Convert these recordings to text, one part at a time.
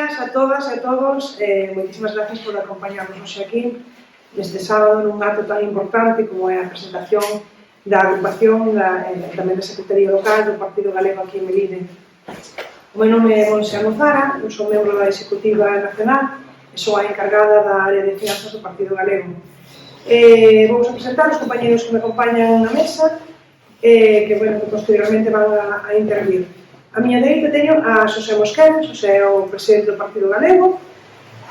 días a todas e a todos. Moitísimas gracias por acompañarnos hoxe aquí neste sábado nun acto tan importante como é a presentación da agrupación e tamén da Secretaría Local do Partido Galego aquí en Melide. O meu nome é Monse Almozara, eu sou membro da Executiva Nacional e sou a encargada da área de finanzas do Partido Galego. Vamos a presentar os compañeros que me acompañan na mesa que posteriormente van a intervir. A miña dereita teño a Xosé Mosquera. Xosé é o presidente do Partido Galego.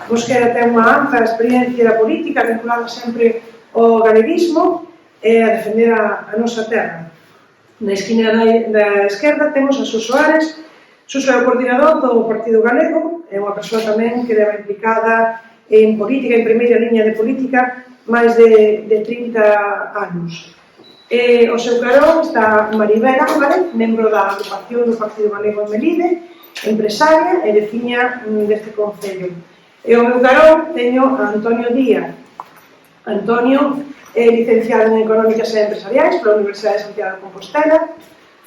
Mosquera ten unha ampla experiencia política vinculada sempre ao galeguismo e a defender a nosa terra. Na esquina da esquerda temos a Suso Ares. Suso é o coordinador do Partido Galego, é unha persoa tamén que leva implicada en política, en primeira liña de política, máis de 30 anos. Ao seu carón está Maribel Álvarez, membro da agrupación do Partido Galego en Melide, empresaria e veciña deste concello. E ao meu carón teño a Antonio Díaz. Antonio é licenciado en Económicas e Empresariais pola Universidade de Santiago de Compostela,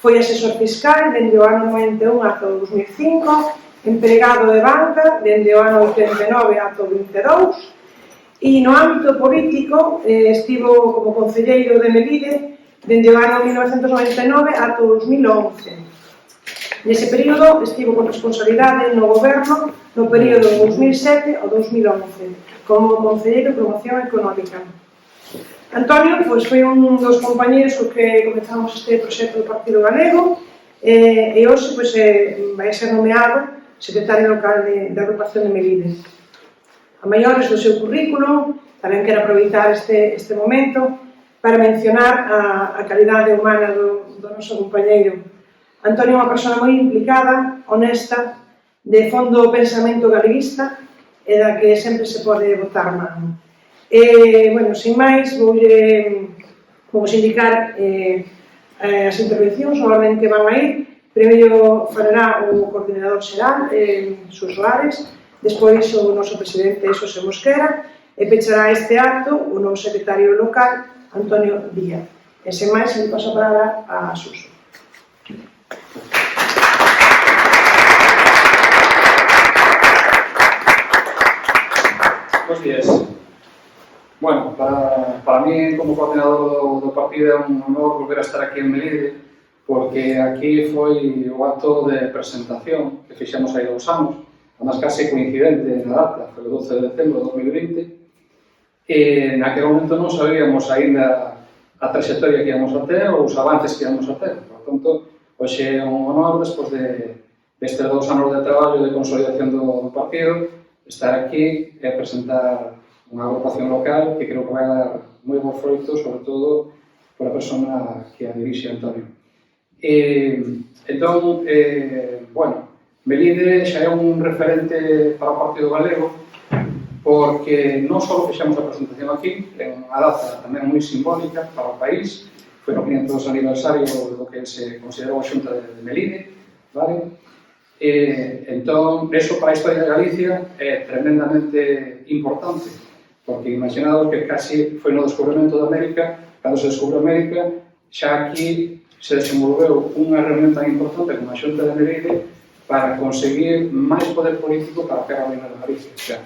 foi asesor fiscal dende o ano 91 ata o 2005, empregado de banca dende o ano 89 ata o 22, e no ámbito político estivo como concelleiro de Melide dende o ano 1999 ata o 2011. Nese período estivo con responsabilidade no goberno no período 2007 ao 2011 como concelleiro de Promoción Económica. Antonio foi un dos compañeros co que comenzamos este proxecto do Partido Galego e hoxe vai ser nomeado secretario local da agrupación de Melide. A maiores do seu currículo, tamén quero aproveitar este momento para mencionar a calidade humana do noso compañeiro. Antonio é unha persoa moi implicada, honesta, de fondo pensamento galeguista e da que sempre se pode botar man. Sin máis, vou indicar as intervencións, o orden que van a ir. Primeiro falará o coordinador xeral, Suso Ares, despois o noso presidente Xosé Mosquera e pechará este acto o novo secretario local, Antonio Díaz. E sen máis, me paso a palabra a Suso. Bos días. Bueno, para mí, como coordinador do partido, é un honor volver a estar aquí en Melide, porque aquí foi o acto de presentación que fixemos hai 2 anos, además case coincidente na data, foi o 12 de decembro de 2020, e naquele momento non sabíamos aínda a trayectoria que íamos a ter ou os avances que íamos a ter. Por tanto, hoxe é un honor, despois destes 2 anos de traballo de consolidación do partido, estar aquí e presentar unha agrupación local que creo que vai dar moi bons froitos, sobre todo pola persona que a dirixe, Antonio. Entón, Melide xa é un referente para o Partido Galego porque non só fixemos a presentación aquí, é unha data tamén moi simbólica para o país, foi no 500 aniversario do que se considerou a Xunta de Melide, vale? Entón, eso para a historia de Galicia é tremendamente importante, porque imaginados que casi foi no descubrimento de América, cando se descubriu América, xa aquí se desenvolveu unha reunión tan importante como a Xunta de Melide para conseguir máis poder político para a terra de Galicia. Xa,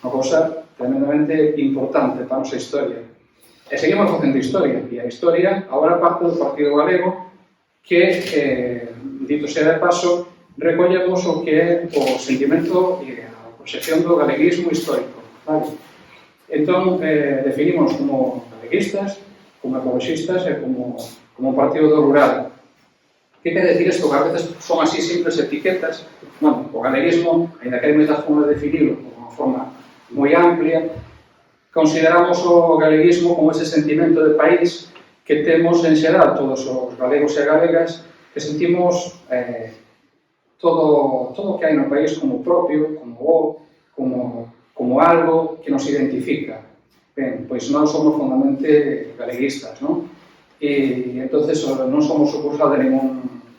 unha cousa tremendamente importante para a nosa historia. E seguimos facendo historia, e a historia agora parte do Partido Galego que, dito sea de paso, recollemos o que é o sentimento e a proxección do galeguismo histórico. Vale? Entón, definimos como galeguistas, como ecologistas e como un partido do rural. Que quer decir isto? Que a veces son así simples etiquetas. Bueno, o galeguismo, ainda que hai moitas formas de definirlo de unha forma moi amplia, consideramos o galeguismo como ese sentimento de país que temos en xeral todos os galegos e galegas, que sentimos todo o que hai no país como propio, como algo que nos identifica. Ben, pois non somos fundamentalmente galeguistas, non? E entonces non somos sucursal de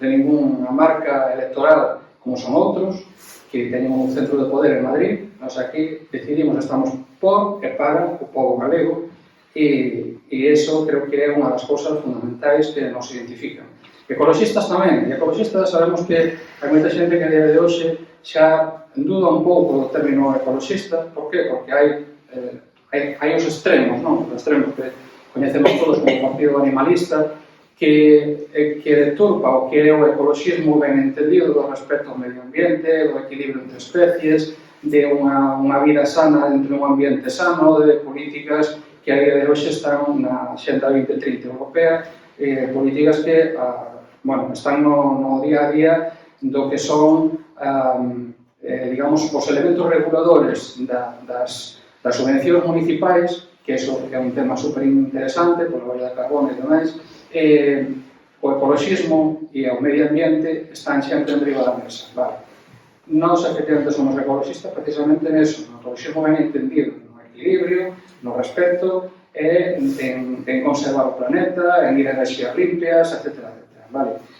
ninguna marca electoral como son outros, que teñen un centro de poder en Madrid. Nós aquí decidimos, estamos por e para o povo galego, e iso creo que é unha das cousas fundamentais que nos identifican. Ecologistas tamén, e ecologistas sabemos que hai moita xente que a día de hoxe xa en duda un pouco o término ecoloxista. Por qué? Porque hai os extremos, non? Os extremos que coñecemos todos como o partido animalista, que deturpa o que é o ecoloxismo ben entendido do respeto ao medio ambiente, do equilibrio entre especies, de unha vida sana dentro dun ambiente sano, de políticas que a día de hoxe están na Xenda 2030 europea, políticas que están no día a día do que son digamos, os elementos reguladores das subvencións municipais, que iso é un tema super interesante, pola huella de carbono e demais. O ecoloxismo e o medio ambiente están sempre en riba da mesa. Nós, efectivamente, somos ecoloxistas precisamente en eso, no ecoloxismo ben entendido, no equilibrio, no respeto, en conservar o planeta, en ir a enerxías limpias, etc.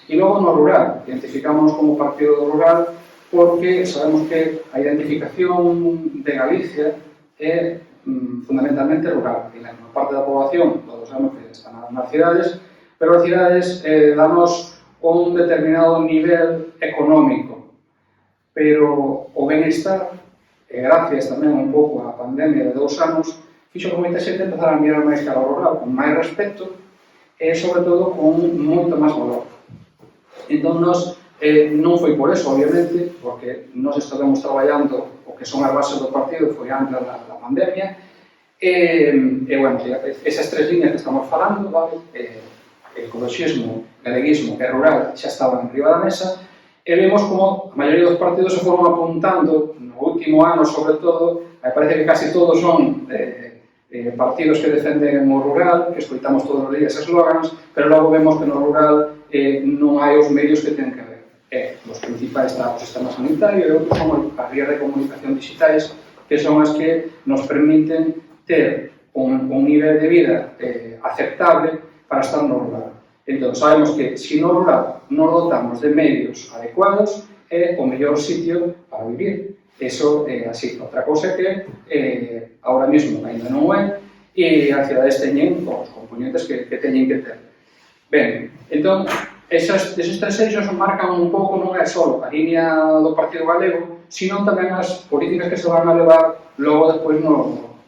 E logo no rural, identificamos como partido do rural porque sabemos que a identificación de Galicia é fundamentalmente rural. E na parte da población, todos sabemos que están nas cidades, pero as cidades danos un determinado nivel económico. Pero o benestar, gracias tamén un pouco á pandemia de 2 anos, fixo que moita xente empezara a mirar máis cara ao rural, con máis respeto e, sobre todo, con moito máis valor. Entón, nós non foi por eso, obviamente, porque nós estivemos traballando o que son as bases do partido, foi antes da pandemia, bueno, esas 3 líneas que estamos falando, ecoloxismo, galeguismo e rural, xa estaban en riba da mesa, e vemos como a maioría dos partidos se foron apuntando, no último ano, sobre todo, parece que casi todos son partidos que defenden o rural, que escoitamos todos os días eslogans, pero logo vemos que no rural non hai os medios que ten que haber. Os principais está o sistema sanitario e outros son as vías de comunicación digitais, que son as que nos permiten ter un nivel de vida aceptable para estar no rural. Entón, sabemos que se no rural nos dotamos de medios adecuados, é o mellor sitio para vivir. Eso é así. Outra cousa que ahora mesmo ainda non é, e as cidades teñen os componentes que teñen que ter. Ben, entón, eses 3 eixos marcan un pouco, non é só a línea do Partido Galego, sino tamén as políticas que se van a levar logo despois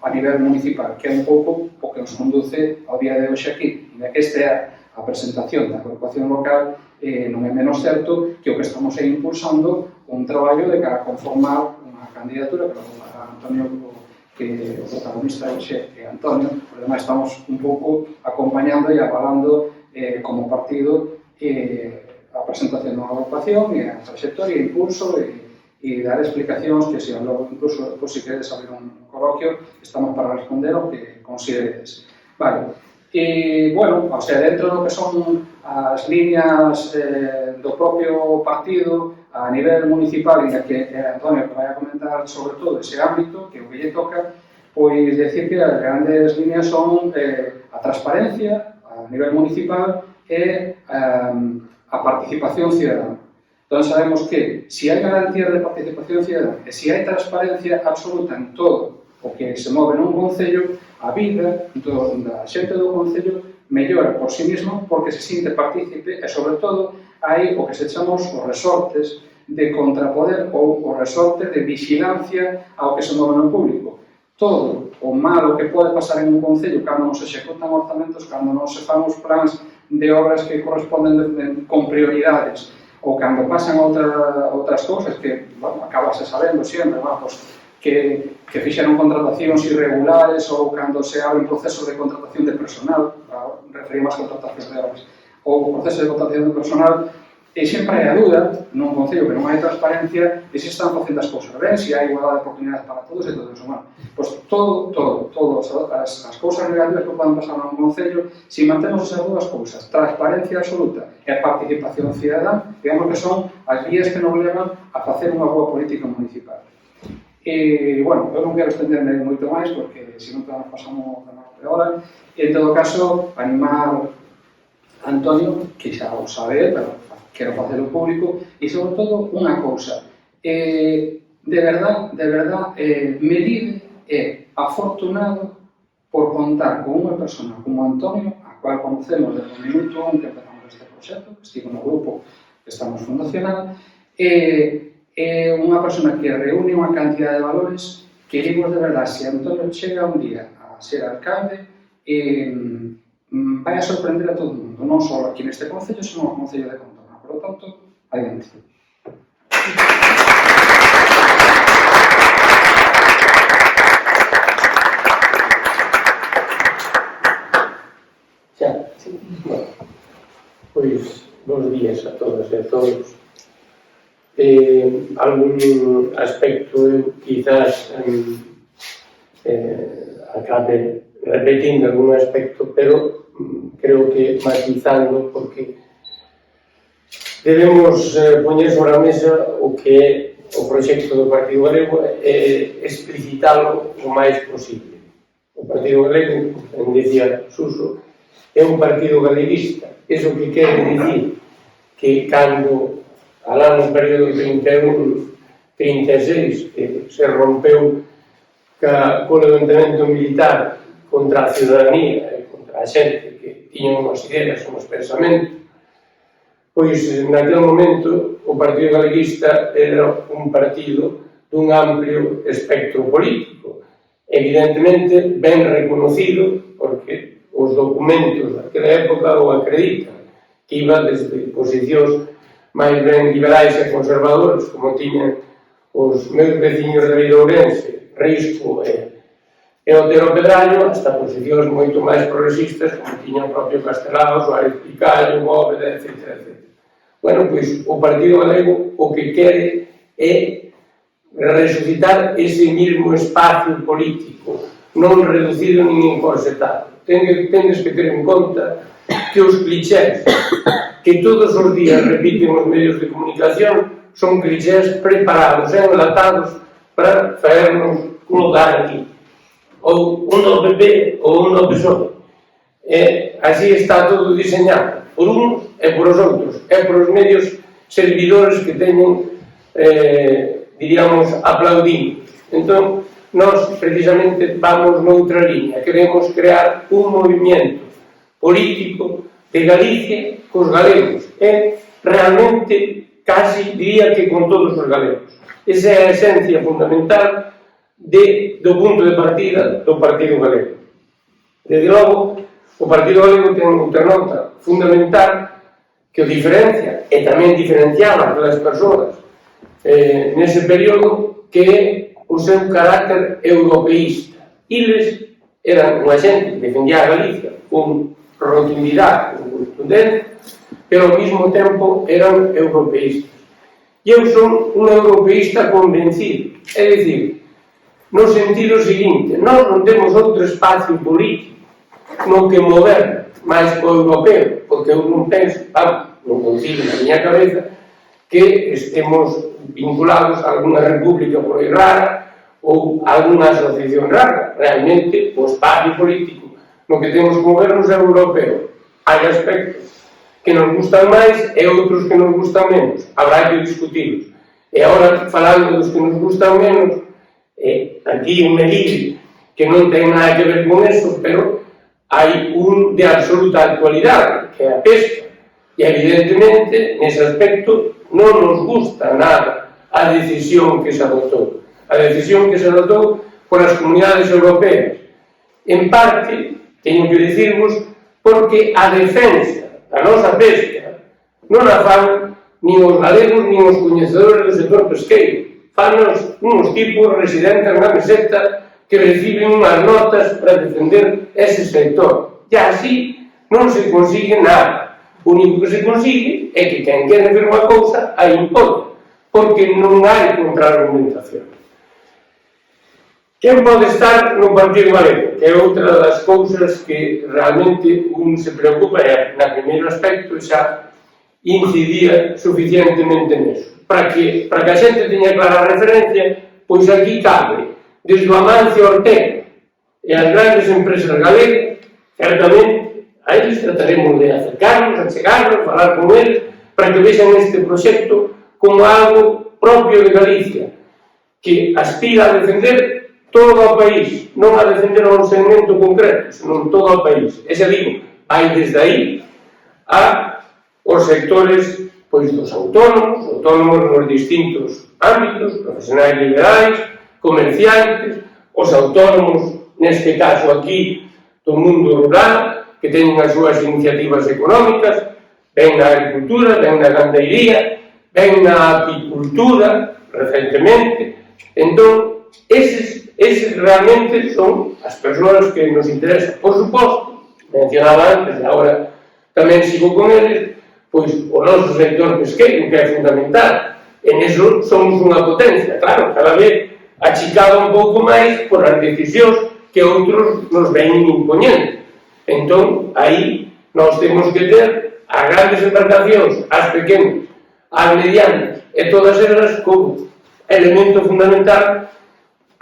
a nivel municipal, que é un pouco o que nos conduce ao día de hoxe aquí. E que esta é a presentación da agrupación local, non é menos certo que o que estamos impulsando un traballo de cara a conformar unha candidatura, pero para Antonio, que o protagonista hoxe é Antonio, por demais estamos un pouco acompañando e avalando como partido a presentación da agrupación e a trayectoria, impulso e dar explicacións que, se logo, incluso, se queredes abrir un coloquio, estamos para responder o que consideredes. E, bueno, o sea, dentro do que son as líneas do propio partido a nivel municipal, e que Antonio vai a comentar sobre todo ese ámbito, que o que lle toca, pois decir que as grandes líneas son a transparencia a nivel municipal e a participación cidadana. Entón, sabemos que se hai garantías de participación cidadana e se hai transparencia absoluta en todo o que se move nun concello, a vida da xente do concello mellora por sí mismo porque se sinte partícipe e, sobre todo, hai o que se chamamos os resortes de contrapoder ou os resortes de vigilancia ao que se move no público. Todo o malo que pode pasar en un concello cando non se executan orzamentos, cando non se fan os plans de obras que corresponden con prioridades, ou cando pasan outras cousas que, bueno, acabase sabendo sempre, que fixeron contratacións irregulares ou cando se abren procesos de contratación de personal, referimos a contratacións de obras, ou procesos de contratación de personal, e sempre hai a dúda, nun concello que non hai transparencia, e se están facendo as cousas ben, se hai igualdade de oportunidades para todos e todo eso. Bueno, pois todas as cousas negativas que poden pasar nun concello, se mantemos esas dúas cousas, transparencia absoluta e participación cidadana, digamos que son as vías que nos levan a facer unha boa política municipal. E, bueno, eu non quero estenderme moito máis, porque se non nos pasamos de hora, e en todo caso, animar a Antonio, que xa o sabe, pero quero facelo público, e sobre todo unha cousa, de verdad, Melide é afortunado por contar con unha persona como Antonio, a cual conocemos desde o minuto 1 que empezamos este proxecto, que estivo no grupo que estamos fundacionando, e é unha persona que reúne unha cantidad de valores que digo de verdade, se Antonio chega un día a ser alcalde, vai a sorprender a todo o mundo, non só aquí neste concello, senón no concello de Contorna. Por lo tanto, adiante. Xa, sí. Bueno, pois, bons días a todas e a todos. Algún aspecto eu quizás acabe repetindo algún aspecto, pero creo que matizando, porque debemos poñer sobre a mesa o que é o proxecto do Partido Galego e explicitalo o máis posible. O Partido Galego, como dicía Suso, é un partido galeguista. Iso que quere dicir que cando alá no período 31-36 que se rompeu co levantamento militar contra a ciudadanía e contra a xente que tiña unhas ideas, unhos pensamentos, pois naquele momento o Partido Galeguista era un partido dun amplio espectro político, evidentemente ben reconocido, porque os documentos daquela época o acreditan, que iba desde posicións máis ben liberais e conservadores, como tiñan os meus veciños de Ourense, Risco e Otero Pedrallo, hasta posicións moito máis progresistas, como tiñan o propio Castelao, Suárez Picallo, Bóveda, etc. Bueno, pois o Partido Galego o que quere é resucitar ese mismo espacio político, non reducido nin encorsetado. Tendes que ter en conta que os clichés que todos os días repiten os medios de comunicación son clichés preparados, enlatados para faernos colocar aquí. Ou un do PP ou un do PSOE. Así está todo diseñado, por uns e por os outros, e por os medios servidores que teñen, diríamos, aplaudindo. Entón, nós precisamente vamos noutra liña, queremos crear un movimento político de Galicia cos galegos, e realmente casi diría que con todos os galegos. Esa é a esencia fundamental do punto de partida do Partido Galego. Desde logo, o Partido Galego ten outra nota fundamental que o diferencia, e tamén diferenciaba pelas persoas nese período, que é o seu carácter europeísta. Iles eran unha xente que defendía a Galicia con rotundidade, con contundencia, pero ao mesmo tempo eran europeístas. E eu son un europeísta convencido, é dicir, no sentido seguinte, nós non temos outro espacio político no que mover máis co europeo, porque eu non penso, non consigo na miña cabeza, que estemos vinculados a alguna república por aí rara ou a alguna asociación rara. Realmente, o espacio político no que temos que movernos é europeo. Hai aspectos que nos gustan máis e outros que nos gustan menos. Habrá que discutirlos. E agora, falando dos que nos gustan menos, aquí un medide que non ten nada que ver con eso, pero hai un de absoluta actualidade, que é a pesca. E evidentemente, nese aspecto, non nos gusta nada a decisión que se adoptou. A decisión que se adoptou por as comunidades europeas. En parte, teño que dicirvos, porque a defensa da nosa pesca non a fan nin os galegos nin os coñecedores do sector pesqueiro. Fanos uns tipos residentes na meseta que reciben unhas notas para defender ese sector. E así non se consigue nada. O único que se consigue é que quen quere ver unha cousa a impón, porque non hai contraargumentación. Quen pode estar no Partido Galego? Que é outra das cousas que realmente un se preocupa, e na primeiro aspecto xa incidía suficientemente neso. Para que a xente teña clara a referencia, pois aquí cabe desde o Amancio Ortega e as grandes empresas galegas, certamente a eles trataremos de acercarnos, achegarnos, falar con eles, para que vexan este proxecto como algo propio de Galicia, que aspira a defender todo o país, non a defender un segmento concreto, senón todo o país. E xa digo, vai desde aí a os sectores pois dos autónomos nos distintos ámbitos, profesionais liberais, comerciantes, os autónomos, neste caso aquí, do mundo rural, que teñen as súas iniciativas económicas, ven na agricultura, ven na gandeiría, ven na apicultura, recentemente. Entón, eses realmente son as persoas que nos interesan. Por suposto, mencionaba antes, e agora tamén sigo con eles, pois o noso sector pesqueiro, que é fundamental. En eso somos unha potencia, claro, cada vez achicado un pouco máis por as decisións que outros nos veñen impoñendo. Entón, aí nós temos que ter as grandes embarcacións, as pequenas, as medianas, e todas elas como elemento fundamental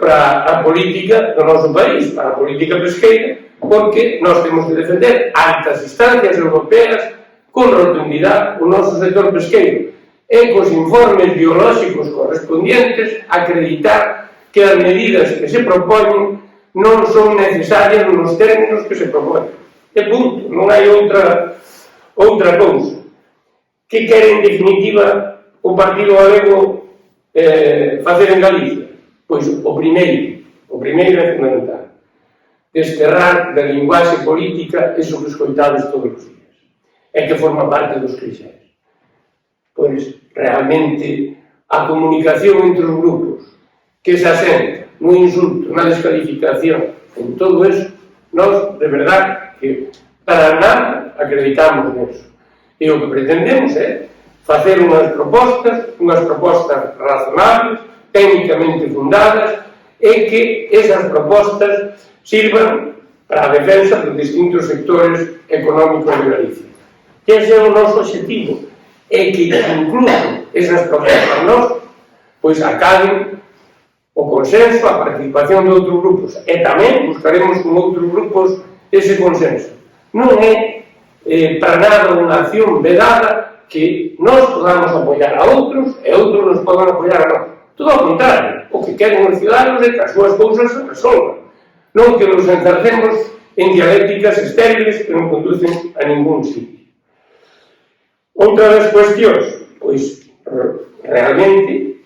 para a política do noso país, para a política pesqueira, porque nós temos que defender altas instancias europeas con rotundidade o noso sector pesqueiro e cos informes biolóxicos correspondientes acreditar que as medidas que se proponen non son necesarias nos términos que se proponen. E punto, non hai outra cousa. Que quere, en definitiva, o Partido Galego facer en Galicia? Pois o primeiro é fundamental. Desterrar da linguaxe política eso que escoitades todos os días e que forma parte dos clixés. Pois, realmente, a comunicación entre os grupos que se asenta no insulto, na descalificación, en todo eso, nós, de verdade, que para nada acreditamos nisso. E o que pretendemos é facer unhas propostas razonables, técnicamente fundadas, e que esas propostas sirvan para a defensa dos distintos sectores económicos de Galicia. Que ese é o noso objetivo, e que incluso esas propostas nós, pois acaben o consenso, a participación de outros grupos, e tamén buscaremos con outros grupos ese consenso. Non é para nada unha acción vedada que nós podamos apoiar a outros e outros nos podan apoiar a nós. Todo ao contrario, o que queren os ciudadanos é que as súas cousas se resolvan, non que nos encercemos en dialécticas estériles que non conducen a ningún sitio. Outra das cuestións, pois, realmente,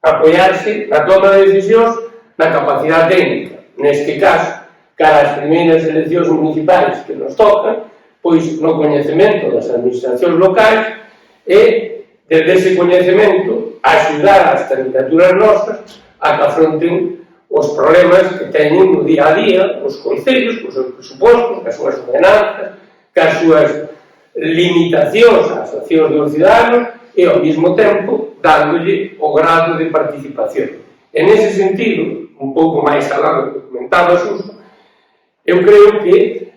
apoiarse na toma de decisións na capacidade técnica. Neste caso, cara as primeiras eleccións municipais que nos tocan, pois no coñecemento das administracións locais e, desde ese coñecemento, axudar as candidaturas nosas a que afronten os problemas que teñen no día a día, os concellos, os seus presupostos, as súas ordenanzas, as súas limitacións ás accións dos cidadanos e, ao mesmo tempo, dándolle o grado de participación. En ese sentido, un pouco máis alá do que comentaba Suso, eu creo que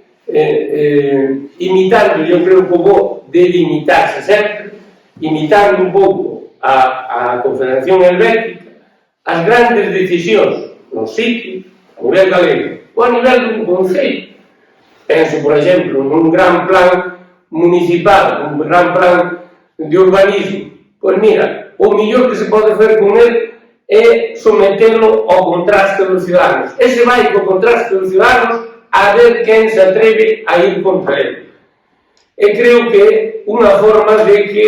imitando, eu creo que o bo de limitarse sempre, imitando un pouco a Confederación Helvética, as grandes decisións nos sitios, a nivel galego, ou a nivel dun concello. Penso, por exemplo, nun gran plan municipal, un gran plan de urbanismo. Pois mira, o mellor que se pode facer con ele é sometelo ao contraste dos ciudadanos. Ese vai co contraste dos ciudadanos a ver quen se atreve a ir contra ele. E creo que é unha forma de que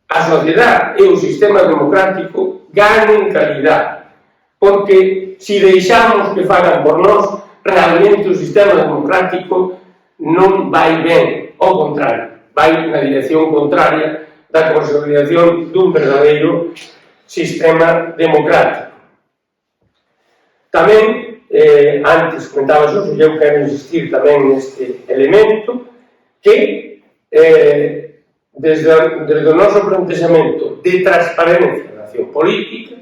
a sociedade e o sistema democrático ganen calidade. Porque se deixamos que fagan por nós, realmente o sistema democrático non vai ben. Ao contrario, vai na dirección contraria da consolidación dun verdadeiro sistema democrático. Tamén, antes comentaba Suso, eu quero insistir tamén neste elemento que desde o noso plantexamento de transparencia na acción política,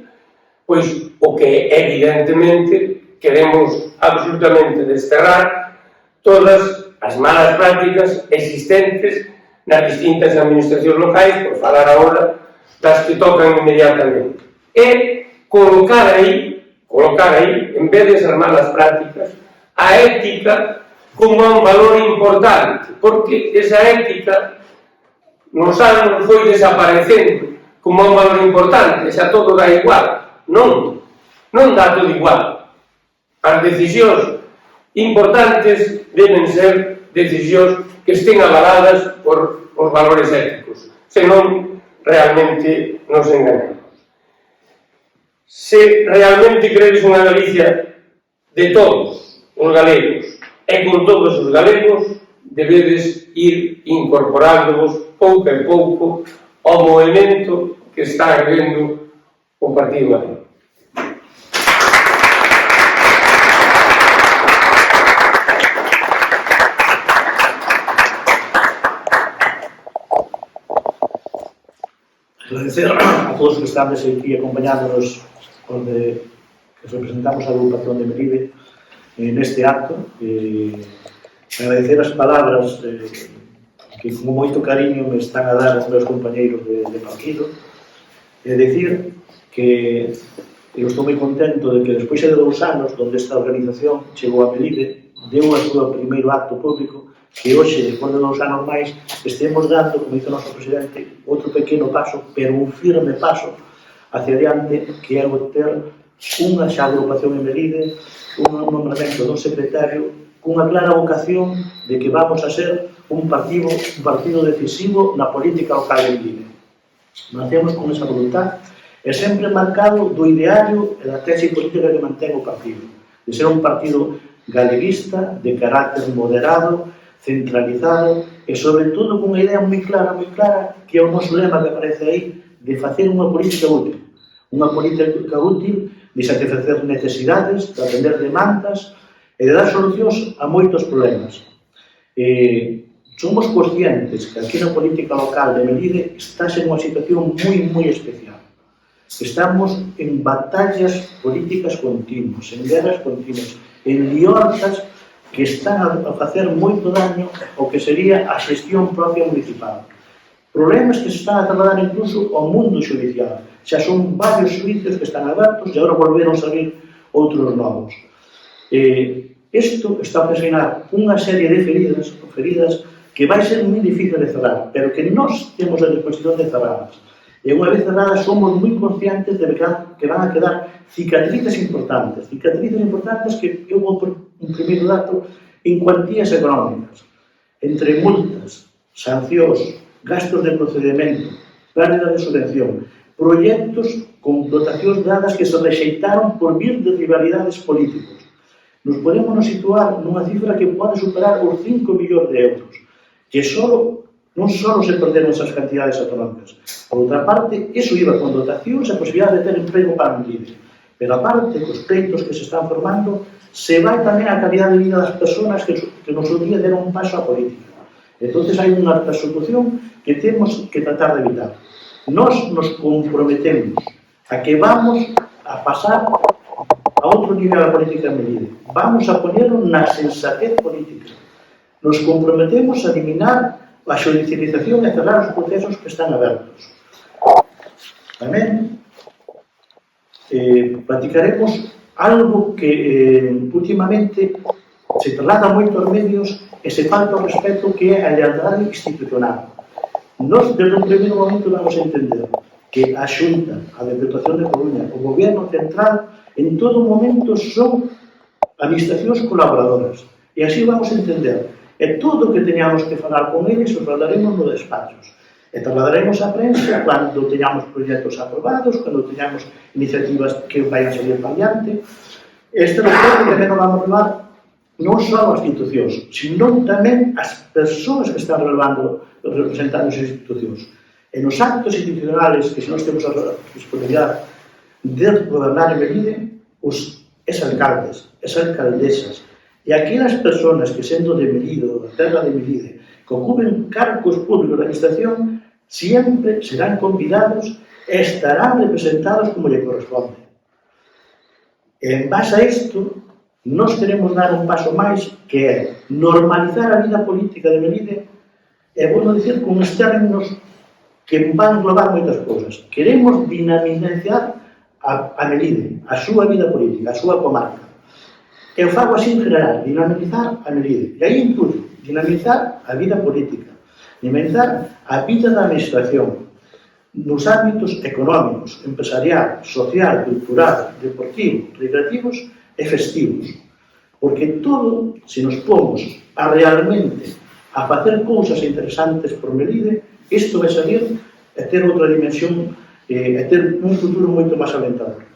pois o que evidentemente queremos absolutamente desterrar todas as malas prácticas existentes nas distintas administracións locais, por falar agora das que tocan inmediatamente. E colocar aí, en vez desas malas prácticas, a ética como un valor importante, porque esa ética nos anos foi desaparecendo como un valor importante, xa todo dá igual. Non dá todo igual. As decisións importantes deben ser decisións que estén avaladas por os valores éticos. Senón, realmente nos enganemos. Se realmente queredes unha Galicia de todos os galegos e con todos os galegos, debedes ir incorporándoos pouco e pouco ao movimento que está erguendo o Partido Galego. Agradecer a todos os que están aquí acompañándonos onde representamos a agrupación de Melide neste acto. Agradecer as palabras que con moito cariño me están a dar os meus compañeiros de partido. É dicir que eu estou moi contento de que despois de 2 anos onde esta organización chegou a Melide, deu a súa primeiro acto público, que hoxe, despois de 2 anos máis, estemos dando, como dice o noso presidente, outro pequeno paso, pero un firme paso hacia adiante, que é o ter unha xa agrupación en Melide, un nombramento dun secretario, cunha clara vocación de que vamos a ser un partido decisivo na política local de Melide. Nacemos con esa voluntad e sempre marcado do ideario e da tese política que mantén o partido, de ser un partido galeguista, de carácter moderado, centralizado e, sobre todo, cunha idea moi clara, que é o noso lema que aparece aí, de facer unha política útil. Unha política útil de satisfacer necesidades, de atender demandas e de dar solucións a moitos problemas. Somos conscientes que aquí na política local de Melide está en unha situación moi especial. Estamos en batallas políticas continuas, en guerras continuas, en liortas que están a facer moito daño ao que sería a xestión propia municipal. Problemas que se están a trasladar incluso ao mundo xudicial. Xa son varios xuicios que están abertos e agora volveron a salir outros novos. Isto está a ocasionar unha serie de feridas que vai ser moi difícil de cerrar, pero que nós temos a disposición de cerrarlas. E unha vez cerradas somos moi conscientes de que van a quedar cicatrices importantes que eu vou por un primeiro dato en cuantías económicas, entre multas, sancións, gastos de procedimento, pérdida de subvención, proxectos con dotacións dadas que se rexeitaron por vir de rivalidades políticos. Nos podemos situar nunha cifra que pode superar os 5 millóns de euros, que non só se perderon esas cantidades económicas. Por outra parte, iso iba con dotacións e a posibilidade de ter emprego para Melide. Pero aparte, cos pleitos que se están formando, se vai tamén a calidad de vida das persoas que no seu día deron un paso á política. Entón, hai unha persecución que temos que tratar de evitar. Nós nos comprometemos a que vamos a pasar a outro nivel da política en Melide. Vamos a ponerlo na sensatez política. Nos comprometemos a eliminar a judicialización e cerrar os procesos que están abertos. Tamén platicaremos algo que últimamente se traslada moito aos medios e se falta o respeto, que é a lealdade institucional. Nós, desde o primeiro momento, vamos a entender que a Xunta, a Deputación de Coruña, o Goberno Central, en todo momento son administracións colaboradoras. E así vamos a entender. E todo o que teñamos que falar con eles, os falaremos nos despachos. E trasladaremos a prensa cando teñamos proxectos aprobados, cando teñamos iniciativas que vayan a salir para adiante. Este respeto tamén nos vamos a falar non só as institucións, sino tamén as persoas que están representando as institucións. E nos actos institucionales que se nós temos a disponibilidade de gobernar en Melide, os exalcaldes, exalcaldesas e aquelas persoas que, sendo de Melide, da terra de Melide, que ocupen cargos públicos da administración, sempre serán convidados e estarán representados como lle corresponde. E en base a isto, nós queremos dar un paso máis, que é normalizar a vida política de Melide, e vou dicir con uns términos que van englobar moitas cousas. Queremos dinamizar a Melide, a súa vida política, a súa comarca. E o fago así en general, dinamizar a Melide. E aí incluso dinamizar a vida política, dinamizar a vida da administración, nos ámbitos económicos, empresarial, social, cultural, deportivo, recreativos e festivos. Porque todo, se nos pomos a realmente a facer cousas interesantes por Melide, isto vai salir e ter outra dimensión e ter un futuro moito máis alentador.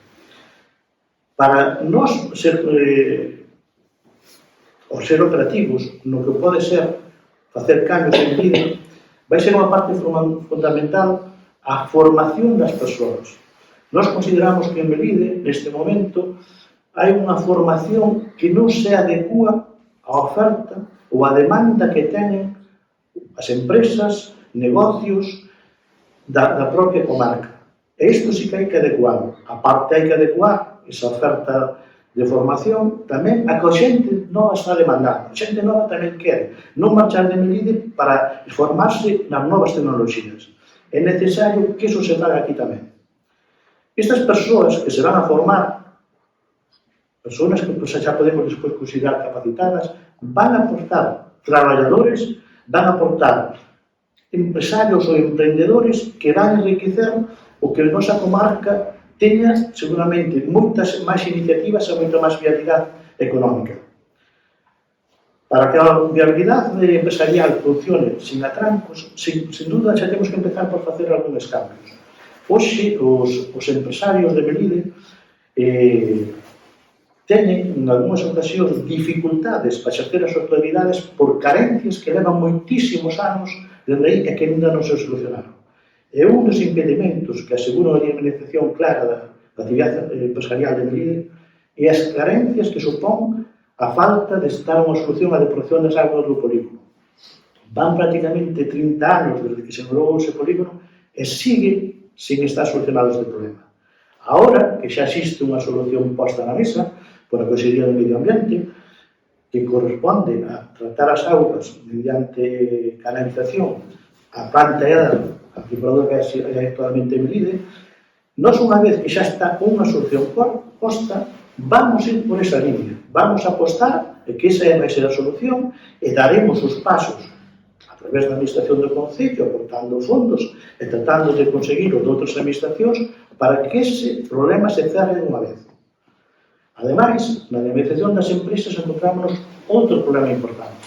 Para nós ser operativos no que pode ser facer cambios en vida, vai ser unha parte fundamental a formación das persoas. Nós consideramos que en Melide, neste momento, hai unha formación que non se adecua á oferta ou á demanda que teñen as empresas, negocios da propia comarca. E isto sí que hai que adecuar. A parte hai que adecuar esa oferta de formación tamén a que a xente nova está demandando. A xente nova tamén quere non marchar de Melide para formarse nas novas tecnologías. É necesario que iso se faga aquí tamén. Estas persoas que se van a formar, persoas que xa podemos despois considerar capacitadas, van a aportar traballadores, van a aportar empresarios ou emprendedores que van a enriquecer o que a nosa comarca teña seguramente moitas máis iniciativas e moita máis viabilidade económica. Para que a viabilidade empresarial funcione sin atrancos, sin dúda xa temos que empezar por facer algúns cambios. Hoxe, os empresarios de Melide teñen, en algunhas ocasións, dificultades para exercer as autoridades por carencias que levan moitísimos anos desde aí e que ainda non se solucionaron. É un dos impedimentos que asegura a dinamización clara da actividade empresarial de Melide e as carencias que supón a falta de estar unha solución á depuración das augas do polígono. Van prácticamente 30 anos desde que se inaugurou ese polígono e sigue sin estar solucionado este problema. Agora que xa existe unha solución posta na mesa por a Consellería do Medio Ambiente que corresponde a tratar as augas mediante canalización a planta a depuradora que é actualmente en Melide, nós unha vez que xa está unha solución posta, vamos ir por esa línea, vamos a apostar de que esa vai ser a solución e daremos os pasos a través da administración do Concello, aportando fondos e tratando de conseguir os de outras administracións para que ese problema se cerre de unha vez. Ademais, na dinamización das empresas encontramos outro problema importante.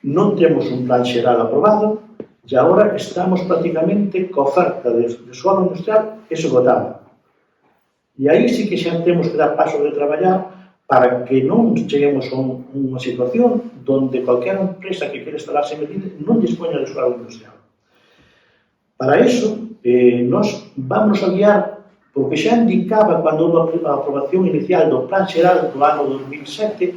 Non temos un plan xeral aprobado e agora estamos prácticamente coa oferta de suelo industrial esgotada. E aí sí que xa temos que dar pasos de traballar para que non cheguemos a unha situación donde calquera empresa que quere instalarse en Melide non dispoña de suelo industrial. Para iso, nós vamos a guiar porque xa indicaba cando houve a aprobación inicial do Plan Xeral do ano 2007,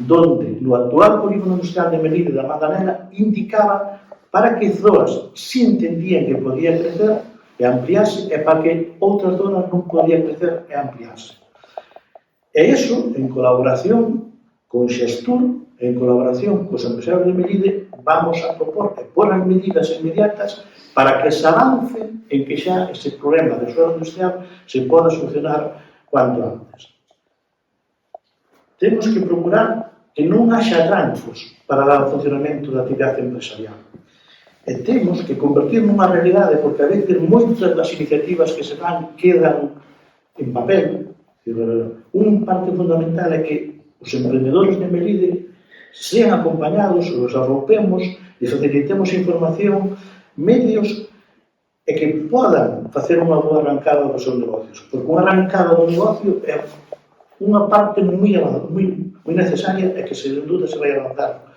donde no actual polígono industrial de Melide da Madanela indicaba para que zonas si entendían que podía crecer e ampliarse e para que outras zonas non podían crecer e ampliarse. E iso, en colaboración con Xestur, en colaboración cos empresarios de Melide, vamos a propor e pôr as medidas inmediatas para que se avance en que xa ese problema de suelo industrial se poda solucionar cuanto antes. Temos que procurar que non haxa atrancos para dar o funcionamento da actividade empresarial. E temos que convertir nunha realidade, porque a veces moitas das iniciativas que se dan quedan en papel. Unha parte fundamental é que os emprendedores de Melide sean acompañados, os arroupemos e facilitemos información, medios e que podan facer unha boa arrancada dos seus negocios. Porque unha arrancada do negocio é unha parte moi necesaria e que, sen dúda, se vai avanzar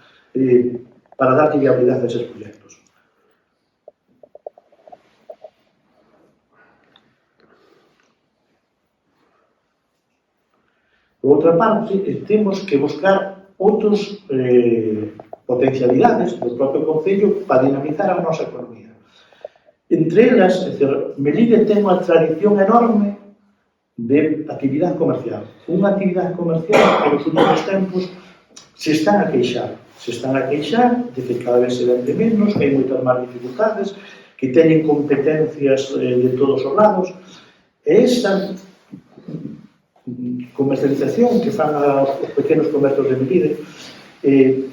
para dar viabilidade a eses proxectos. Por outra parte, temos que buscar outras potencialidades do propio Concello para dinamizar a nosa economía. Entre elas, Melide ten unha tradición enorme de actividade comercial. Unha actividade comercial que nos últimos tempos se están a queixar. Se están a queixar de que cada vez se vende menos, que hai moitas máis dificultades, que teñen competencias de todos os lados. E esa comercialización que fan os pequenos comercios de Melide,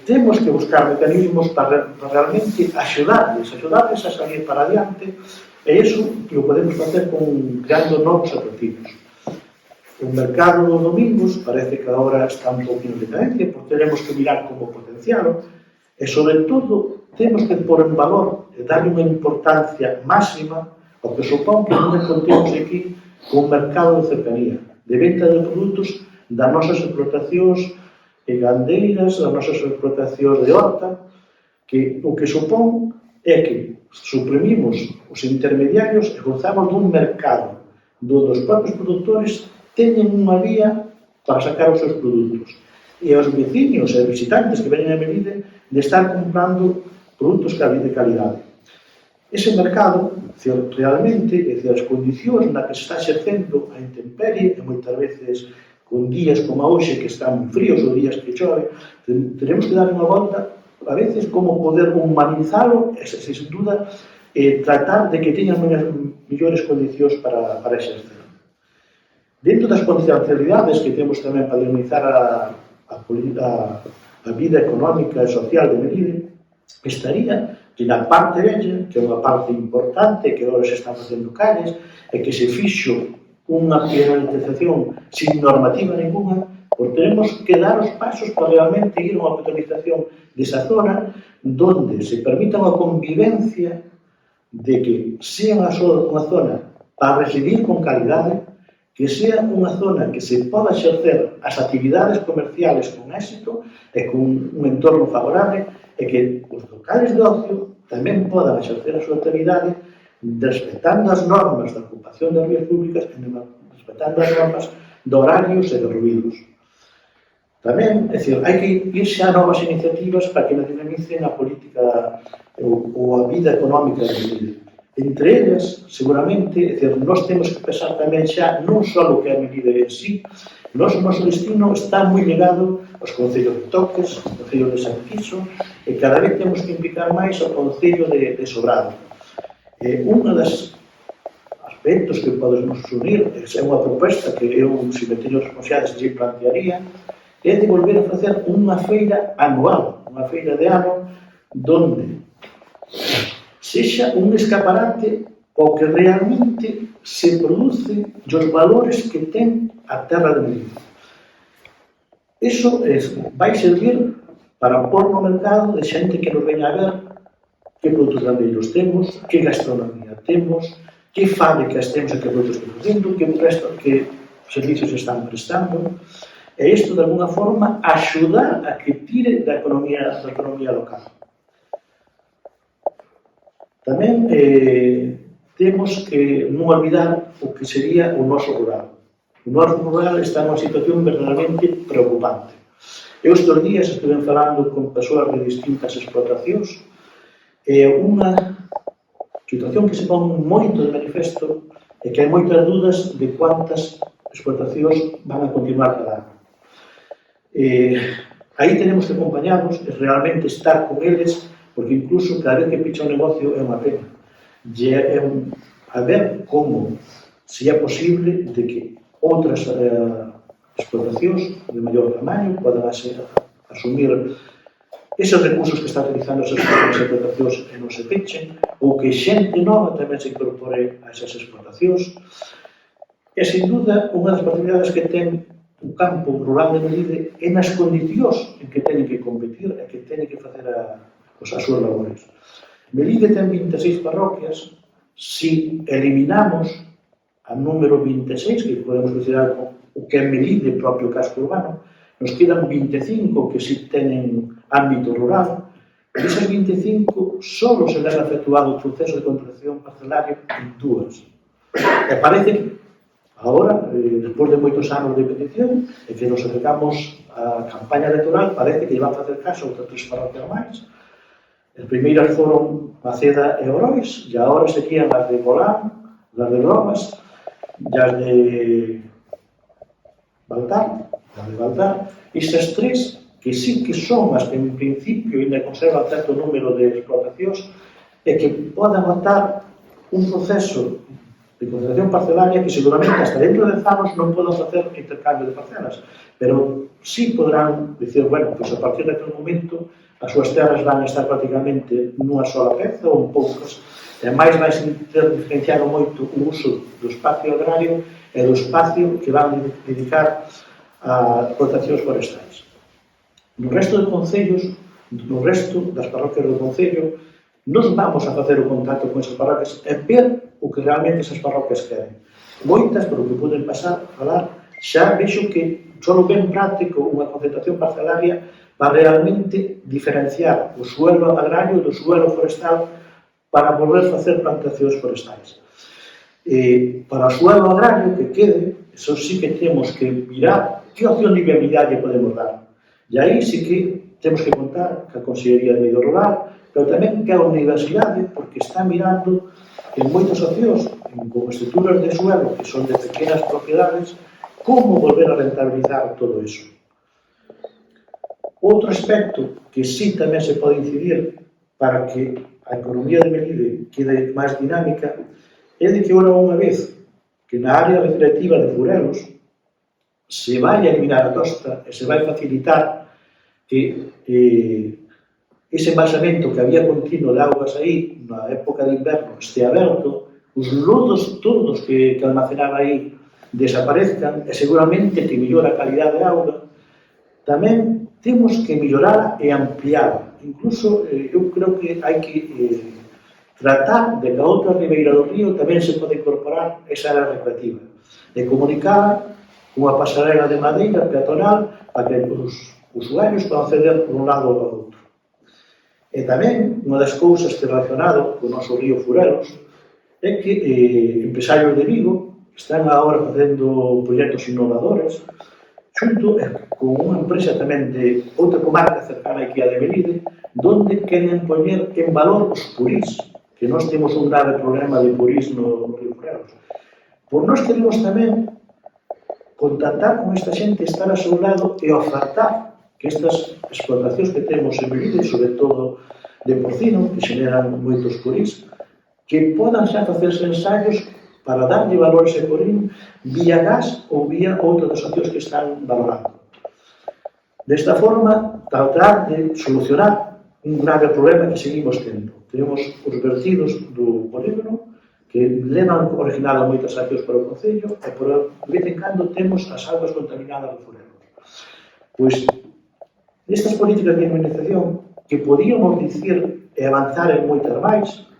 temos que buscar mecanismos para realmente axudarles a salir para adiante, e iso que o podemos facer creando novos atractivos. O mercado dos domingos parece que agora está un pouquinho de cadencia, porque tenemos que mirar como potencialo, e sobre todo temos que pôr en valor e darle unha importancia máxima ao que supón que non contemos aquí con un mercado de cercanía, de venta de produtos das nosas explotacións gandeiras, das nosas explotacións de horta, que o que supón é que suprimimos os intermediarios e gozamos dun mercado onde os propios produtores teñen unha vía para sacar os seus produtos. E aos veciños e visitantes que venen a Melide de estar comprando produtos de calidade. Ese mercado, realmente, as condicións na que se está exercendo a intemperie, e moitas veces con días como hoxe que están fríos ou días que chove, tenemos que dar unha volta a veces como poder humanizalo e, sin duda, tratar de que teñan mellores condicións para exercer. Dentro das potencialidades que temos tamén para dinamizar a vida económica e social de Melide, estaría que na parte vella, que é unha parte importante, que agora se están facendo calles, e que se fixo unha penalización sin normativa ninguna, porque tenemos que dar os pasos para realmente ir a unha petrolización desa zona, donde se permita unha convivencia de que sea unha zona para residir con calidade, que sea unha zona que se poda exercer as actividades comerciales con éxito e con un entorno favorable, e que os locales de ocio tamén podan exercer a súa actividade respetando as normas da ocupación das vías públicas e respetando as normas de horarios e de ruídos. Tamén, é dicir, hai que irse a novas iniciativas para que dinamicen a política ou a vida económica de Melide. Entre elas, seguramente, é dicir, nós temos que pensar tamén xa non só o que é Melide en sí. O noso destino está moi ligado aos concellos de Toques, ao concello de Santiso, e cada vez temos que implicar máis ao concello de Sobrado. Un dos aspectos que podemos unir, é unha proposta que eu, se me teño responsabilidades, lle plantearía, é de volver a facer unha feira anual, unha feira de ano, donde sexa un escaparate ao que realmente se produce os valores que ten a terra de Melide. Iso vai servir para pôr no mercado de xente que nos venha a ver que produtos gandeiros temos, que gastronomía temos, que fábricas temos e que produtos estamos facendo, que servicios están prestando, e isto, de alguna forma, axudar a que tire da economía local. Tamén temos que non olvidar o que sería o noso rural. O noso rural está nunha situación verdadeiramente preocupante. Eu estes días estuve falando con persoas de distintas explotacións e unha situación que se pon moito de manifesto é que hai moitas dudas de cuántas explotacións van a continuar cada ano. Aí tenemos que acompañarnos e realmente estar con eles, porque incluso cada vez que picha un negocio é unha pena. A ver como, se é posible, de que outras explotacións de maior tamaño podan asumir eses recursos que están utilizando esas explotacións e non se pechen, ou que xente nova tamén se incorpore a esas explotacións. E, sin duda, unha das particularidades que ten o campo rural de Melide é nas condicións en que teñen que competir e que teñen que facer as súas labores. Melide ten 26 parroquias. Si eliminamos a número 26, que podemos considerar o que é Melide, propio casco urbano, nos quedan 25 que si teñen ámbito rural, e esas 25 só se les ha efectuado o proceso de contratación parcelaria en 2. E parece que agora, despois de moitos anos de petición, e que nos acercamos á campaña electoral, parece que lle van facer caso a outras 3 parroquias máis. As primeiras foron Maceda e Orois, e agora serían as de Golán, as de Lomas, e as de Baltar, estas 3 que sí que son as que en principio ainda conservan certo número de explotacións e que podan votar un proceso de contratación parcelaria que seguramente hasta dentro de 10 anos non podan facer intercambio de parcelas, pero sí podrán dicir, bueno, pois a partir daquele momento as súas terras van a estar prácticamente nunha sola peza ou en poucas, e máis vai ter diferenciado moito o uso do espacio agrario e do espacio que van dedicar a explotacións forestais. No resto de concellos, no resto das parroquias do concello, nos vamos a facer o contacto con esas parroquias e ver o que realmente esas parroquias queren. Moitas, polo que poden pasar, falar, xa vexo que só ben práctico unha concentración parcelaria para realmente diferenciar o suelo agrario do suelo forestal para volver facer plantacións forestais. Para o suelo agrario que quede, eso sí que temos que mirar que opción de viabilidade podemos dar. E aí sí que temos que contar que a Consellería de Medio Rural, pero tamén que a Universidade, porque está mirando en moitas opcións, con estruturas de suelo que son de pequenas propiedades, como volver a rentabilizar todo iso. Outro aspecto que sí tamén se pode incidir para que a economía de Melide quede máis dinámica é de que, unha vez que na área recreativa de Furelos se vai a eliminar a tosta e se vai facilitar que ese embalsamento que había continuo de augas aí na época de inverno este aberto, os lodos todos que almacenaba aí desaparezcan e seguramente que mellora a calidad de auga, tamén temos que mellorar e ampliar. Incluso, eu creo que hai que tratar de que a outra ribeira do río tamén se pode incorporar esa área recreativa, de comunicar cunha pasarela de madeira peatonal para que os usuarios podan acceder por un lado ao outro. E tamén, unha das cousas que relacionado co noso río Furelos é que empresarios de Vigo están agora facendo proxectos innovadores xunto con unha empresa tamén de outra comarca cercana aquí a de Melide, donde queren poñer en valor os purís, que nós temos un grave problema de purís no río Furelos. Por nós queremos tamén contactar con esta xente, estar a seu lado e ofertar que estas explotacións que temos en Melide, sobre todo de porcino, que generan moitos purís, que podan xa facerse ensaios para darlle valor a ese purín vía gas ou vía outras das opcións que están valorando. Desta forma, tratar de solucionar un grave problema que seguimos tendo. Tenemos os vertidos do polígono que levan originado moitas accións para o Concello e por vez en cando temos as augas contaminadas do Furelos. Pois, estas políticas de imunización que podíamos dicir e avanzar en moitas máis,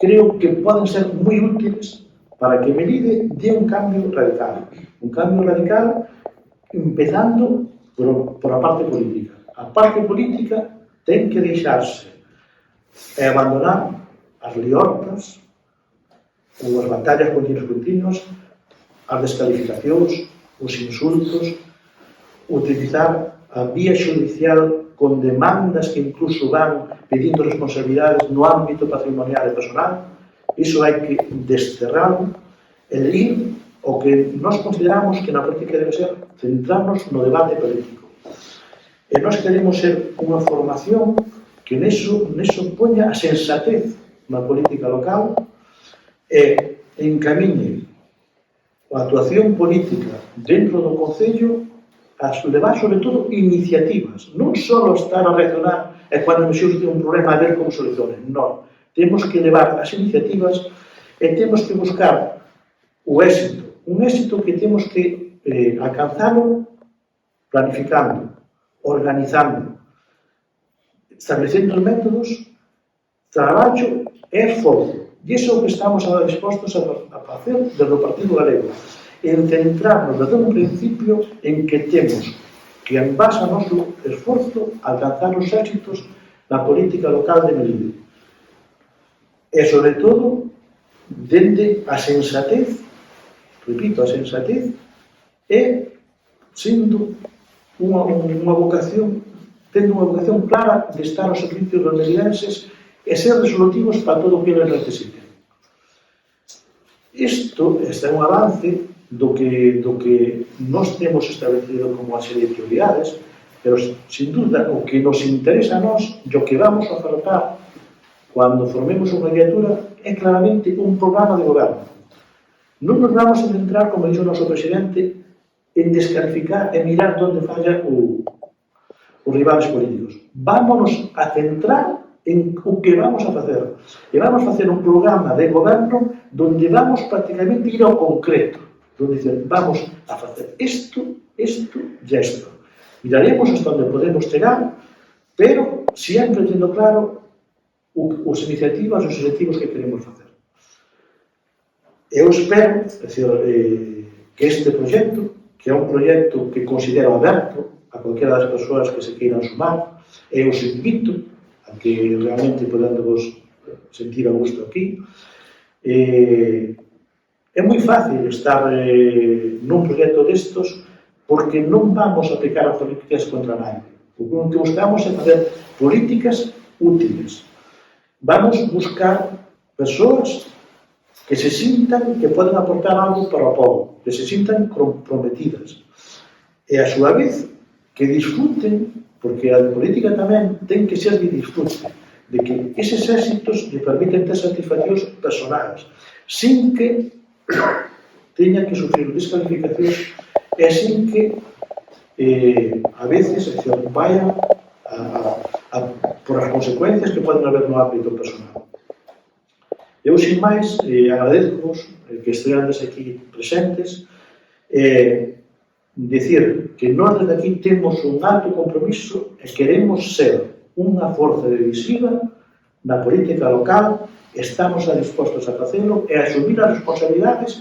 creo que poden ser moi útiles para que Melide dé un cambio radical. Un cambio radical empezando por a parte política. A parte política ten que deixarse e abandonar as liortas ou as batallas continuas, as descalificacións, os insultos, utilizar a vía judicial con demandas que incluso van pedindo responsabilidades no ámbito patrimonial e personal. Iso hai que desterrarlo e ir o que nós consideramos que na política debe ser centrarnos no debate político. E nós queremos ser unha formación que neso poña a sensatez na política local e encamiñe a actuación política dentro do Concello a levar, sobre todo, iniciativas. Non só estar a reaccionar e cando me xurte un problema a ver como solucione. Non. Temos que levar as iniciativas e temos que buscar o éxito. Un éxito que temos que alcanzalo planificando, organizando, establecendo os métodos, traballo e esforzo. E iso é o que estamos agora dispostos a facer desde o Partido Galego. En centrarnos desde un principio en que temos que, en base ao noso esforzo, alcanzar os éxitos na política local de Melide. E, sobre todo, dende a sensatez, repito, a sensatez, e sendo unha vocación, tendo unha vocación clara de estar aos servicios dos melidenses e ser resolutivos para todo o que eles necesiten. Este é un avance do que nós temos establecido como a serie de prioridades, pero, sin dúda, o que nos interesa a nós e o que vamos a ofertar cando formemos unha criatura é claramente un programa de goberno. Non nos vamos a centrar, como dixo o noso presidente, en descalificar e mirar onde falla os rivales políticos. Vámonos a centrar en o que vamos a facer. E vamos a facer un programa de goberno donde vamos prácticamente ir ao concreto. Donde dicen, vamos a facer isto e isto. Miraremos hasta onde podemos chegar, pero sempre tendo claro as iniciativas, os objetivos que queremos facer. Eu espero, que este proxecto, que é un proxecto que considero aberto a cualquiera das persoas que se queiran sumar, e os invito a que realmente podamos sentir a gusto aquí. É moi fácil estar nun proxecto destos porque non vamos a aplicar as políticas contra nadie. O que buscamos é facer políticas útiles. Vamos buscar persoas que se sintan que poden aportar algo para o povo, que se sintan comprometidas. E, a súa vez, que disfruten, porque a política tamén ten que ser de disfrute, de que eses éxitos lle permiten ter satisfaccións personais, sin que teñan que sufrir descalificacións e sin que a veces vayan por as consecuencias que poden haber no ámbito personal. Eu, sin máis, agradezco-vos que esteades aquí presentes e dicir que nós desde aquí temos un alto compromiso e queremos ser unha forza decisiva na política local, estamos dispostos a facelo e a asumir as responsabilidades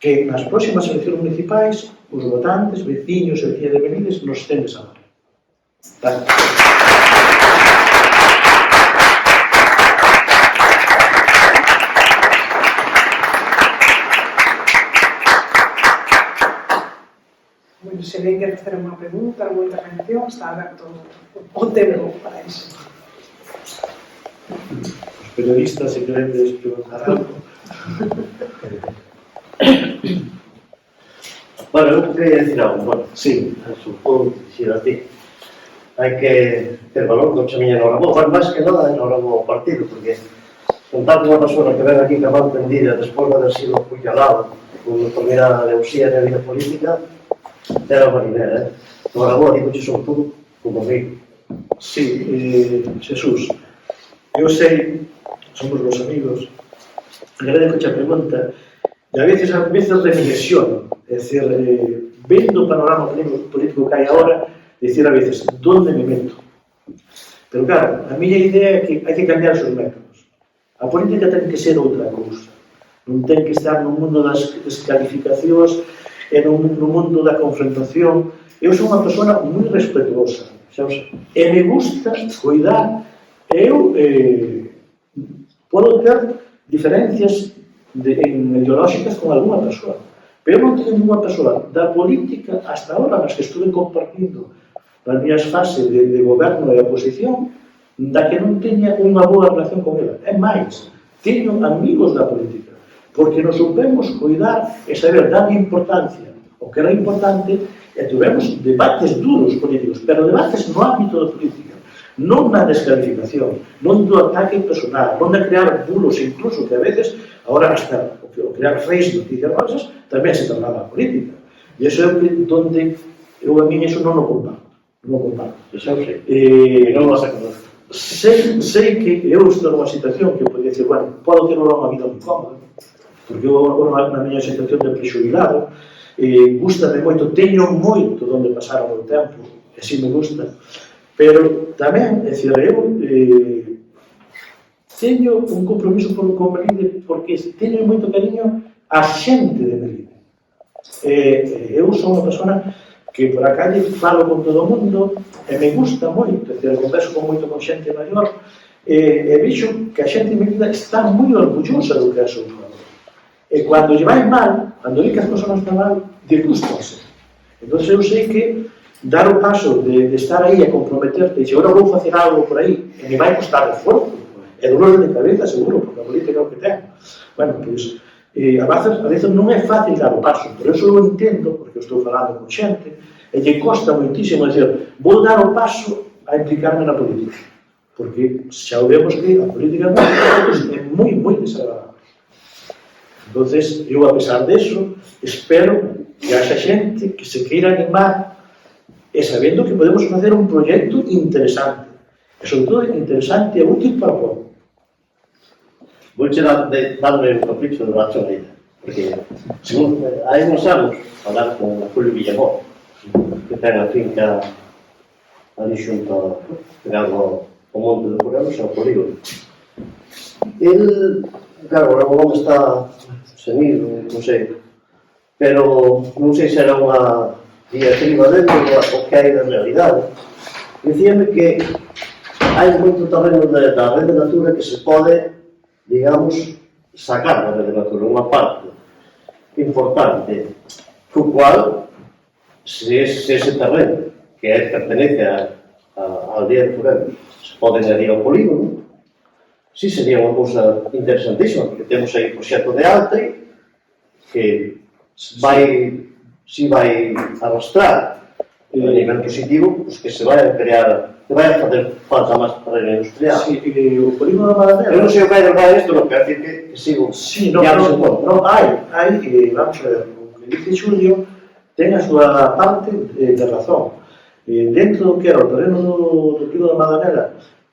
que nas próximas eleccións municipais os votantes, veciños e veciñas de Benítez nos ten de saber. Gracias. Se alguén quer facer unha pregunta, unha intervención, está aberto o tempo para iso. Os periodistas, se queredes preguntar algo. Bueno, eu queria dicir algo. Bueno, sí, supongo dicir a ti. Hai que ter valor con chamiña no rabo. Bueno, máis que nada no rabo ao partido, porque contar con unha persona que ven aquí que va tendida despois de haber sido apuñalado con determinada leuxía na vida política, era unha nivel, no rabo, digo que son tú como amigo. Sí, Jesús, eu sei, somos los amigos, agradezco a pregunta, e a veces reflexiono, é dicir, vendo o panorama político que hai agora, dicir a veces, donde me meto? Pero claro, a miña idea é que hai que cambiar os métodos. A política ten que ser outra cousa, non ten que estar no mundo das descalificacións e no mundo da confrontación. Eu sou unha persona moi respetuosa, e me gusta cuidar. Eu podo ter diferencias ideolóxicas con alguna persoa, pero non teño ninguna persoa da política hasta ahora nas que estuve compartindo nas miñas fases de goberno e oposición da que non teña unha boa relación con ela. É máis, teño amigos da política, porque nos soubemos cuidar e saber dar importancia o que era importante, e tivemos debates duros políticos, pero debates no ámbito da política, non na descalificación, non do ataque personal, non de crear bulos, incluso que a veces, agora hasta o crear fakes noticias falsas, tamén se tornaba a política. E iso é onde eu a mí iso non o comparto. Non o comparto. Iso sei. Non vas a conocer. Sei que eu estou nunha situación que podría decir, bueno, podo ter unha vida moi cómoda, porque eu na miña situación de prexubilado, gústame moito, teño moito onde pasar o meu tempo, e así me gusta, pero tamén, é dicir, eu teño un compromiso con Melide porque teño moito cariño a xente de Melide. Eu sou unha persona que por a calle falo con todo o mundo e me gusta moito, é dicir, converso moito con xente maior e vexo que a xente de Melide está moi orgullosa do que é o seu traballo. E cando lle vai mal, cando ve que as persoas están mal, disgústanse. Entón eu sei que dar o paso de estar aí e comprometerte, e agora vou facer algo por aí, e me vai costar esforzo, e dolor de cabeza, seguro, porque a política é o que ten. Bueno, pois, a veces non é fácil dar o paso, pero eso eu entendo, porque eu estou falando con xente, e lle costa moitísimo dizer, vou dar o paso a implicarme na política, porque xa vemos que a política é moi, moi desagradable. Entonces, eu, a pesar deso, espero que haxa xente que se queira animar e sabendo que podemos facer un proxecto interesante, e sobre todo interesante e útil para o povo. Vou darme un capricho de Nacho Leida, porque hai uns anos falar con Julio Villamor, que ten a finca ali xunto pegado o monte de Forelos e o polígono. El, claro, o Ramón está senido, non sei, pero non sei se era unha diatriba dentro o que hai de realidade. Dicíame que hai moito terreno da rede natura que se pode, digamos, sacar da rede natura, unha parte importante, co cual, se ese terreno que pertenece á aldea de Forelos se pode añadir ao polígono, sí sería unha cousa interesantísima, porque temos aí o proxecto de Altri que vai arrastrar a nivel positivo pues, que se vai a crear, que vai a fazer falta máis terreno industrial. Sí, o polígono da Madalena... Eu non sei o que hai de verdade isto, non quero decir que sigo... Sí, non, hai, vamos a ver, o que dice Xulio ten a súa parte de razón. Dentro do que era o terreno do polígono da Madalena,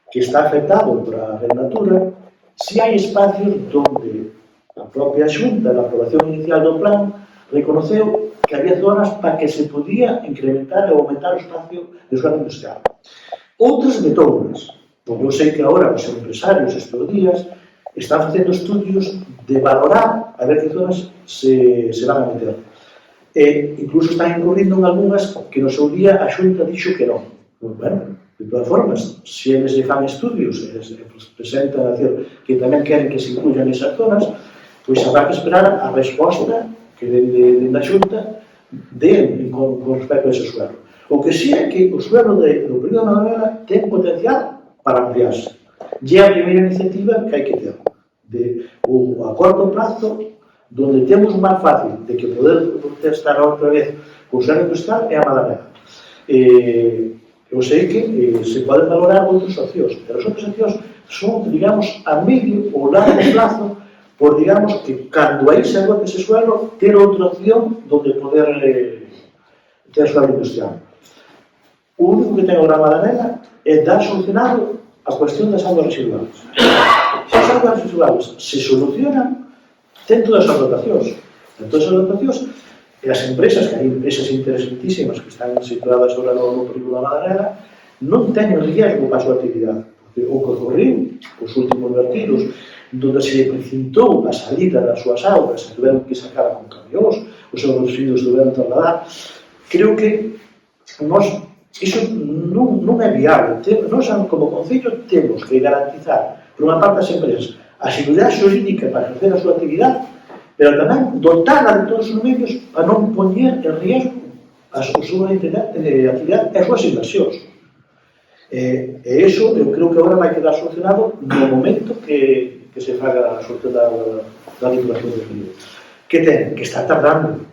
que está afectado por a natura, si hai espacios onde a propia Xunta, na aprobación inicial do plan, reconoceu que había zonas para que se podía incrementar e aumentar o espacio de suelo industrial. Outras metounas. Eu sei que agora os empresarios estes días están facendo estudios de valorar a ver que zonas se van a meter. E incluso están incorriendo en algunhas que no seu día a Xunta dixo que non. Bueno, de todas formas, se eles lle fan estudios e presentan a decir que tamén queren que se incluyan esas zonas, pois habrá que esperar a resposta que dende a Xunta den con respecto a ese suelo. O que sí é que o suelo do período da Madalena ten potencial para ampliarse. E é a primeira iniciativa que hai que ter. A corto prazo, donde temos máis fácil de que poder estar outra vez con o suelo industrial é a Madalena. Eu sei que se poden valorar outras opcións, pero as outras opcións son, digamos, a medio ou largo plazo, por, digamos, que cando aí se agote ese suelo, ter outra opción donde poder ter suelo industrial. O único que ten agora a Madalena é dar solucionado a cuestión das aguas residuales. Se as aguas residuales se solucionan, ten todas as dotacións. En todas as dotacións, e as empresas, que hai empresas interesantísimas que están situadas agora no período da Madalena, non teñen riesgo para a súa actividade. Porque o que ocorreu, os últimos vertidos, donde se precintou a salida das súas augas, se tiveron que sacar con camións, os seus residuos tiveron que trasladar, creo que iso non é viable. Nós, como Concello, temos que garantizar, por unha parte, as empresas, a seguridade xurídica para facer a súa actividade, pero tamén dotala de todos os medios para non poñer en riesgo a súa actividade e as súas inversións. E iso, eu creo que agora vai quedar solucionado no momento que se faga a solución da Diputación de Río. Que ten? Que está tardando.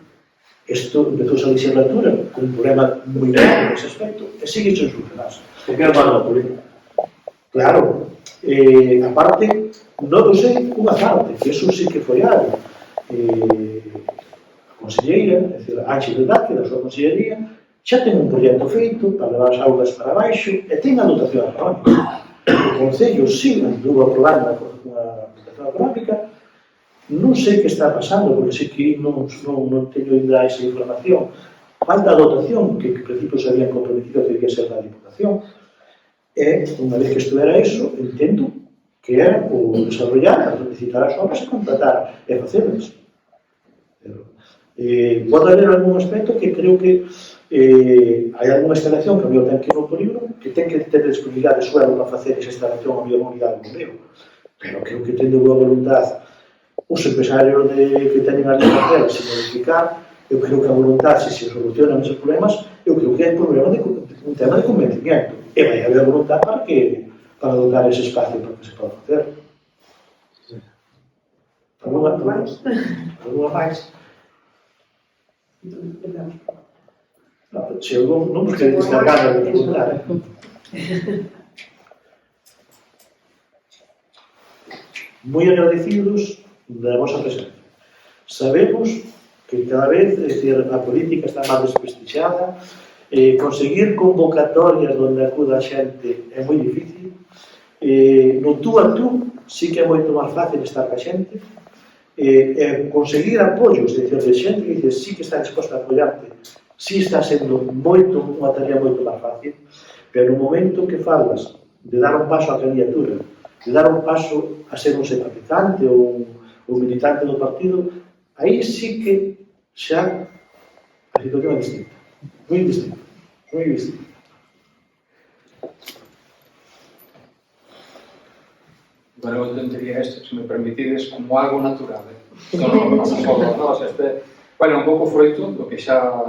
Isto empezou a legislatura con un problema moi grave nesse aspecto e sigue sen solucionarse. Que quero falar da política. Claro, aparte, non sei unha parte, que eso sí que foi algo. A conselleira, é dicir, Ánxel de Daque, da súa consellería, xa ten un proxecto feito para levar as augas para baixo e ten a dotación económica. O Concello, sí, andou aprobando unha dotación económica. Non sei que está pasando, porque sei que non teño ainda esa información. Falta a dotación, que en principio se habían comprometido que debía ser da Diputación. E, unha vez que estuvera iso, entendo que era o desarrollar, licitar as obras e contratar e facerlas. Pode haber algún aspecto que creo que hai algunha instalación que a mellor ten que ir no polígono, que ten que ter disponibilidade de suelo para facer esa instalación a mellor non ligada ao bombeo. Pero creo que tendo boa voluntad os empresarios que teñen ali a facer sin modificar, eu creo que a voluntad, se se solucionan esos problemas, eu creo que hai un tema de convencimiento. E vai haber voluntad para dotar ese espacio para que se poda facer. Alguna máis? Se eu non vos queréis descargar de preguntar. Moi agradecidos da vosa presencia. Sabemos que cada vez a política está máis desprestixiada, conseguir convocatorias onde acuda a xente é moi difícil, no tú a tú sí que é moito máis fácil estar ca xente, conseguir apoios, de xente que dice sí que está disposta a apoiarte, sí está sendo unha tarea moito máis fácil, pero no momento que falas de dar un paso á candidatura, de dar un paso a ser un simpatizante ou un militante do partido, aí sí que xa a situación é distinta, moi distinta, moi distinta. Bueno, eu entendería isto, se me permitides, como algo natural. Non só nós, bueno, un pouco froito do que xa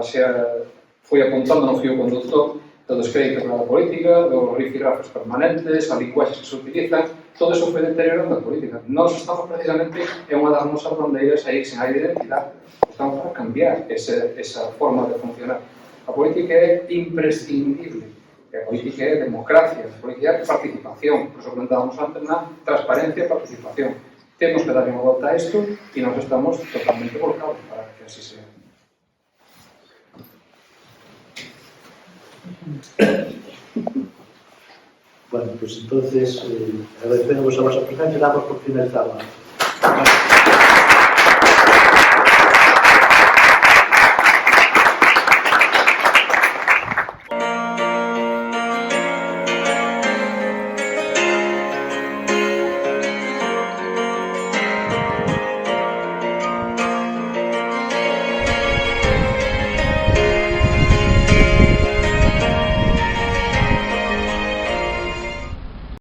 foi apuntando no fío conductor do descrédito da política, dos rifirrafes permanentes, as linguaxes que se utilizan, todo eso foi deteriorando a política. Nós estamos precisamente en unha das nosas bandeiras aí sen hai de identidade. Estamos para cambiar esa forma de funcionar. A política é imprescindible. A política é democracia, a política é participación. Por eso plantábamos antes na transparencia e participación. Temos que dar unha volta a isto e nós estamos totalmente volcados para que así sea. Bueno, pues entonces, agradecemos a vosa presencia e damos por finalizada